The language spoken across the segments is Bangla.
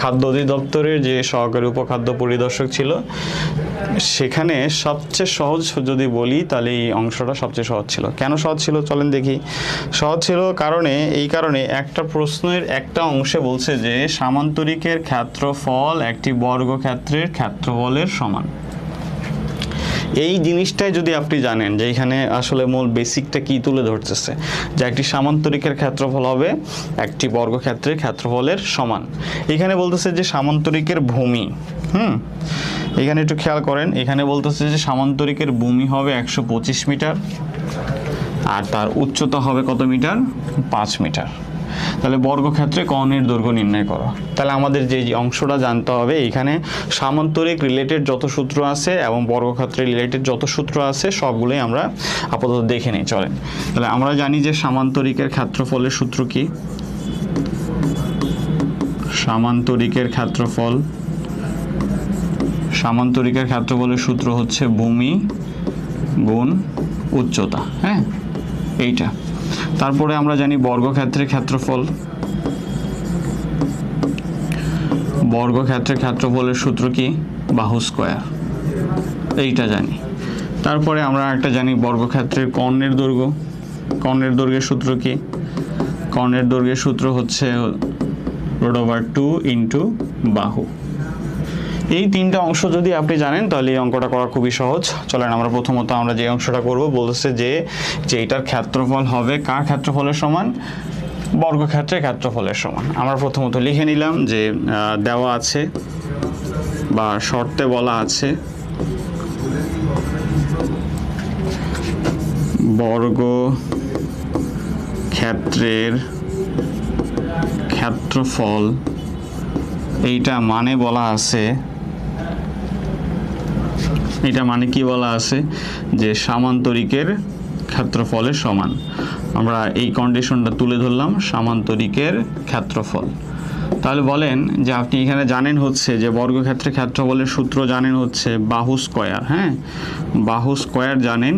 খাদ্য অধিদপ্তরের যে সহকারী উপখাদ্য পরিদর্শক ছিল, সেখানে সবচেয়ে সহজ যদি বলি তাহলে এই অংশটা সবচেয়ে সহজ ছিল। কেন সহজ ছিল চলেন দেখি। সহজ ছিল এই কারণে একটা প্রশ্নের একটা অংশে বলছে যে সামান্তরিকের ক্ষেত্রফল একটি বর্গক্ষেত্রের ক্ষেত্রফলের সমান। এই জিনিসটাই যদি আপনি জানেন যে এখানে আসলে মূল বেসিকটা কি তুলে ধরতেছে, যে একটি সামান্তরিকের ক্ষেত্রফল হবে একটি বর্গক্ষেত্রের ক্ষেত্রফলের সমান। এখানে বলতেছে যে সামান্তরিকের ভূমি, এখানে একটু খেয়াল করেন, এখানে বলতেছে যে সামান্তরিকের ভূমি হবে 125 মিটার আর তার উচ্চতা হবে কত মিটার? 5 মিটার। তাহলে বর্গক্ষেত্রে কর্ণের দৈর্ঘ্য নির্ণয় করো। তাহলে আমাদের যে অংশটা জানতে হবে, এখানে সামান্তরিক রিলেটেড যত সূত্র আছে এবং বর্গক্ষেত্রে রিলেটেড যত সূত্র আছে সবগুলোই আমরা আপাতত দেখে নিই চলেন। তাহলে আমরা জানি যে সামান্তরিকের ক্ষেত্রফলের সূত্র কি? সামান্তরিকের ক্ষেত্রফলের সূত্র হচ্ছে ভূমি গুণ উচ্চতা, হ্যাঁ এইটা। তারপরে আমরা জানি বর্গক্ষেত্রের ক্ষেত্রফলের সূত্র কি? বাহু স্কয়ার, এইটা জানি। তারপরে আমরা একটা জানি বর্গক্ষেত্রের কর্ণের দৈর্ঘ্যের সূত্র কি? কর্ণের দৈর্ঘ্যের সূত্র হচ্ছে √2 ইন্টু বাহু। এই তিনটা অংশ যদি আপনি জানেন তাহলে এই অঙ্কটা করা খুবই সহজ। চলেন আমরা প্রথমত আমরা যে অংশটা করব, বলতেছে যে এইটার ক্ষেত্রফল হবে কার ক্ষেত্রফলের সমান? বর্গক্ষেত্রের ক্ষেত্রফলের সমান। আমরা প্রথমত লিখে নিলাম যে দেওয়া আছে বা শর্তে বলা আছে বর্গক্ষেত্রের ক্ষেত্রফল, এইটা মানে বলা আছে, এটা মানে কি বলা আছে? যে সামান্তরিকের ক্ষেত্রফলের সমান। আমরা এই কন্ডিশনটা তুলে ধরলাম, সামান্তরিকের ক্ষেত্রফল। তাহলে বলেন যে আপনি এখানে জানেন হচ্ছে যে বর্গক্ষেত্রের ক্ষেত্রফলের সূত্র জানেন হচ্ছে বাহু স্কয়ার, হ্যাঁ বাহু স্কয়ার জানেন,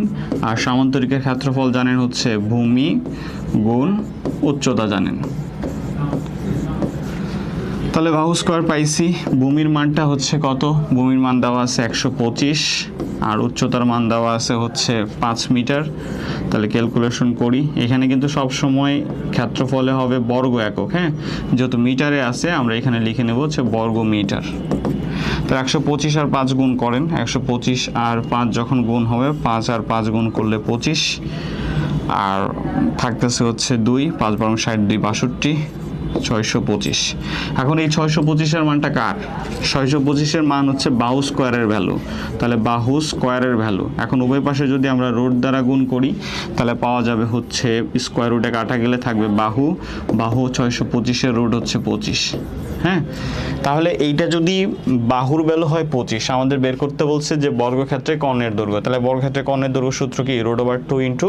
আর সামান্তরিকের ক্ষেত্রফল জানেন হচ্ছে ভূমি গুণ উচ্চতা জানেন। তাহলে বাহু স্কয়ার পাইছি, ভূমির মানটা হচ্ছে কত? ভূমির মান দেওয়া আছে 125 আর উচ্চতার মান দেওয়া আছে হচ্ছে 5 মিটার। তাহলে ক্যালকুলেশন করি, এখানে কিন্তু সব সময় ক্ষেত্রফলে হবে বর্গ একক, হ্যাঁ যেহেতু মিটারে আছে আমরা এখানে লিখে নেব হচ্ছে বর্গ মিটার। তাহলে 125 আর 5 গুণ করেন, 125 আর 5 যখন গুণ হবে 5 আর 5 গুণ করলে 25 আর থাকতেছে হচ্ছে 2, 5 × 60 2 62, 625। এখন এই 625-এর মানটা কার? 625-এর মান হচ্ছে বাহু স্কয়ারের ভ্যালু। তাহলে বাহু স্কয়ারের ভ্যালু এখন উভয় পাশে যদি আমরা রুট দ্বারা গুণ করি তাহলে পাওয়া যাবে হচ্ছে স্কয়ার রুটে কাটা গেলে থাকবে বাহু 625-এর রুট হচ্ছে 25, হ্যাঁ। তাহলে এইটা যদি বাহুর ভ্যালু হয় 25, আমাদের বের করতে বলছে যে বর্গক্ষেত্রে কর্ণের দৈর্ঘ্য। তাহলে বর্গক্ষেত্রে কর্ণের দৈর্ঘ্য সূত্র কি? √2 ইন্টু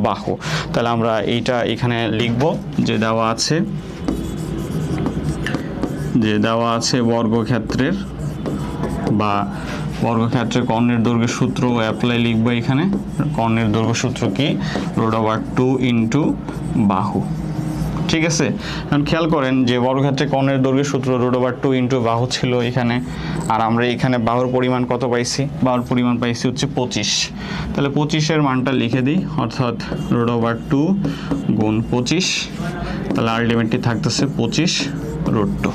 বাহু। তাহলে আমরা এইটা এখানে লিখব যে দেওয়া আছে বর্গক্ষেত্রের কর্ণের দৈর্ঘ্যের সূত্র অ্যাপ্লাই লিখবো এখানে। কর্ণের দৈর্ঘ্য সূত্র কি? √2 ইন্টু বাহু, ঠিক আছে। এখন খেয়াল করেন যে বর্গক্ষেত্রে কর্ণের দৈর্ঘ্যের সূত্র √2 ইন্টু বাহু ছিল এখানে, আর আমরা এখানে বাহুর পরিমাণ কত পাইছি? বাহুর পরিমাণ পাইছি হচ্ছে 25। তাহলে 25-এর মানটা লিখে দিই, অর্থাৎ √2 গুণ 25, তাহলে আলটিমেটলি থাকতেছে 25√2।